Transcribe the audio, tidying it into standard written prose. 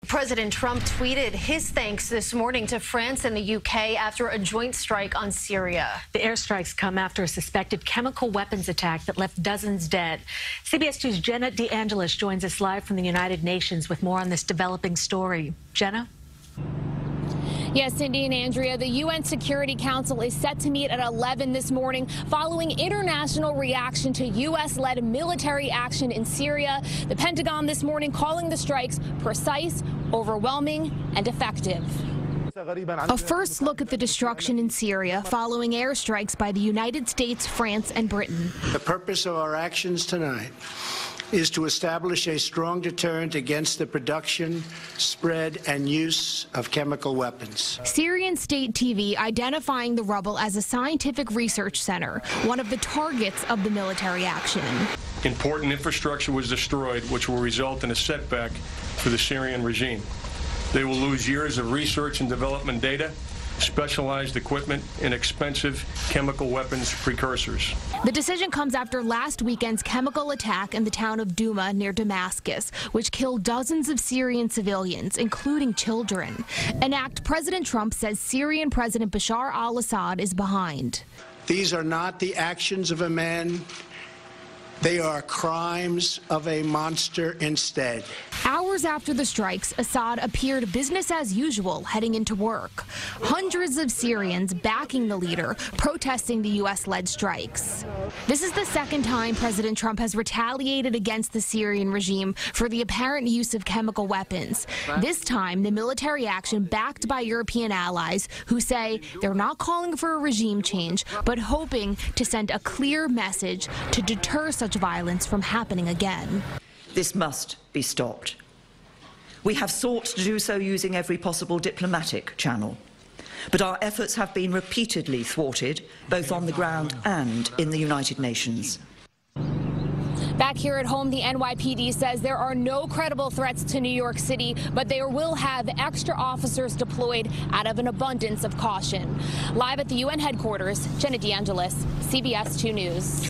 President Trump tweeted his thanks this morning to France and the UK after a joint strike on Syria. The airstrikes come after a suspected chemical weapons attack that left dozens dead. CBS 2's Jenna DeAngelis joins us live from the United Nations with more on this developing story. Jenna? Yes, Cindy and Andrea, the UN Security Council is set to meet at 11 this morning following international reaction to U.S.-led military action in Syria. The Pentagon this morning calling the strikes precise, overwhelming, and effective. A first look at the destruction in Syria following airstrikes by the United States, France, and Britain. The purpose of our actions tonight is to establish a strong deterrent against the production, spread, and use of chemical weapons. Syrian state TV identifying the rubble as a scientific research center, one of the targets of the military action. Important infrastructure was destroyed, which will result in a setback for the Syrian regime. They will lose years of research and development data, specialized equipment, and expensive chemical weapons precursors. The decision comes after last weekend's chemical attack in the town of Douma near Damascus, which killed dozens of Syrian civilians, including children. An act President Trump says Syrian President Bashar al-Assad is behind. These are not the actions of a man. They are crimes of a monster instead. Hours after the strikes, Assad appeared business as usual heading into work. Hundreds of Syrians backing the leader, protesting the U.S.-led strikes. This is the second time President Trump has retaliated against the Syrian regime for the apparent use of chemical weapons. This time, the military action backed by European allies who say they're not calling for a regime change, but hoping to send a clear message to deter such violence from happening again. This must be stopped. We have sought to do so using every possible diplomatic channel, but our efforts have been repeatedly thwarted, both on the ground and in the United Nations. Back here at home, the NYPD says there are no credible threats to New York City, but they will have extra officers deployed out of an abundance of caution. Live at the UN headquarters, Jenna DeAngelis, CBS 2 News.